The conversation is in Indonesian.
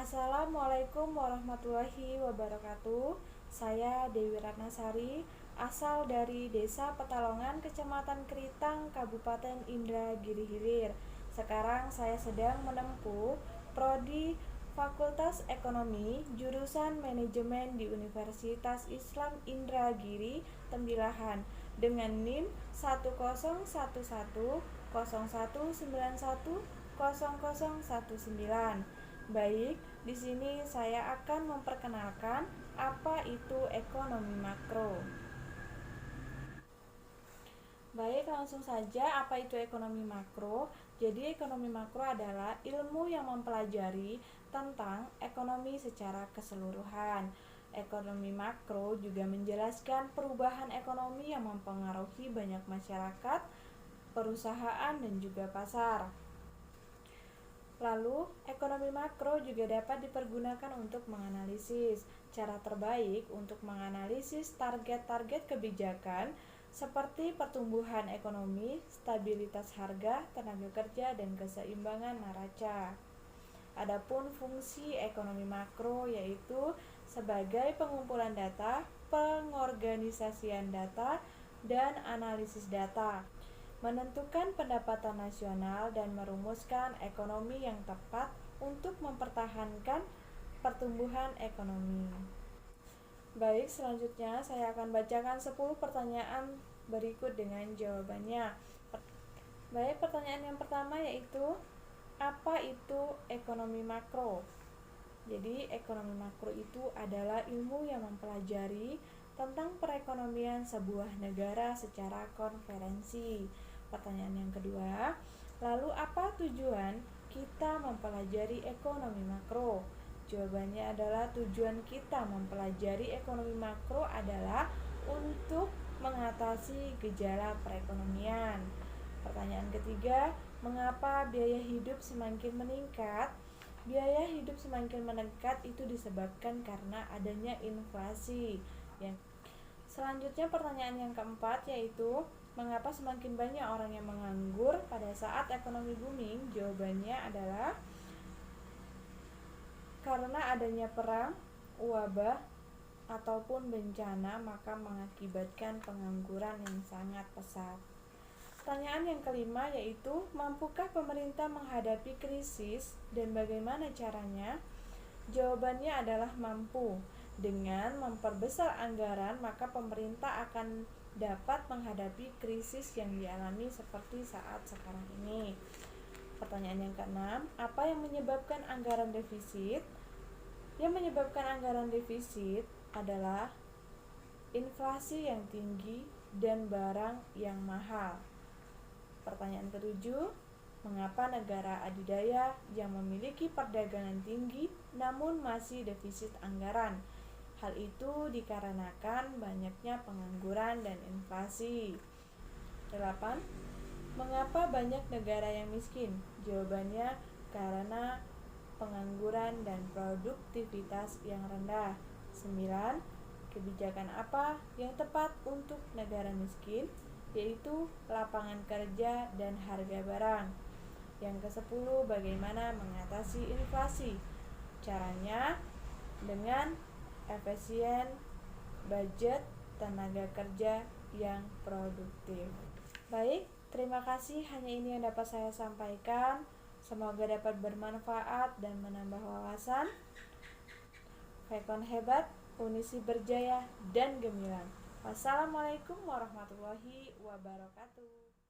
Assalamualaikum warahmatullahi wabarakatuh. Saya Dewi Ratnasari, asal dari Desa Petalongan, Kecamatan Keritang, Kabupaten Indragiri Hilir. Sekarang saya sedang menempuh prodi Fakultas Ekonomi, jurusan Manajemen di Universitas Islam Indragiri Tembilahan dengan NIM 10111910019. Baik, di sini saya akan memperkenalkan apa itu ekonomi makro. Baik, langsung saja, apa itu ekonomi makro? Jadi, ekonomi makro adalah ilmu yang mempelajari tentang ekonomi secara keseluruhan. Ekonomi makro juga menjelaskan perubahan ekonomi yang mempengaruhi banyak masyarakat, perusahaan, dan juga pasar. Lalu, ekonomi makro juga dapat dipergunakan untuk menganalisis. Cara terbaik untuk menganalisis target-target kebijakan seperti pertumbuhan ekonomi, stabilitas harga, tenaga kerja, dan keseimbangan neraca. Adapun fungsi ekonomi makro yaitu sebagai pengumpulan data, pengorganisasian data, dan analisis data, menentukan pendapatan nasional, dan merumuskan ekonomi yang tepat untuk mempertahankan pertumbuhan ekonomi. Baik, selanjutnya saya akan bacakan 10 pertanyaan berikut dengan jawabannya. Baik, pertanyaan yang pertama yaitu apa itu ekonomi makro? Jadi, ekonomi makro itu adalah ilmu yang mempelajari tentang perekonomian sebuah negara secara konferensi. Pertanyaan yang kedua, lalu apa tujuan kita mempelajari ekonomi makro? Jawabannya adalah tujuan kita mempelajari ekonomi makro adalah untuk mengatasi gejala perekonomian. Pertanyaan ketiga, mengapa biaya hidup semakin meningkat? Biaya hidup semakin meningkat itu disebabkan karena adanya inflasi. Selanjutnya pertanyaan yang keempat yaitu mengapa semakin banyak orang yang menganggur pada saat ekonomi booming? Jawabannya adalah karena adanya perang, wabah, ataupun bencana maka mengakibatkan pengangguran yang sangat pesat. Pertanyaan yang kelima yaitu mampukah pemerintah menghadapi krisis dan bagaimana caranya? Jawabannya adalah mampu. Dengan memperbesar anggaran maka pemerintah akan dapat menghadapi krisis yang dialami seperti saat sekarang ini. Pertanyaan yang keenam, apa yang menyebabkan anggaran defisit? Yang menyebabkan anggaran defisit adalah inflasi yang tinggi dan barang yang mahal. Pertanyaan ketujuh, mengapa negara adidaya yang memiliki perdagangan tinggi namun masih defisit anggaran? Hal itu dikarenakan banyaknya pengangguran dan inflasi. 8. Mengapa banyak negara yang miskin? Jawabannya karena pengangguran dan produktivitas yang rendah. 9. Kebijakan apa yang tepat untuk negara miskin? Yaitu lapangan kerja dan harga barang. Yang ke-10, bagaimana mengatasi inflasi? Caranya dengan efisien, budget, tenaga kerja yang produktif. Baik, terima kasih, hanya ini yang dapat saya sampaikan. Semoga dapat bermanfaat dan menambah wawasan. Fekon hebat, Unisi berjaya dan gemilang. Wassalamualaikum warahmatullahi wabarakatuh.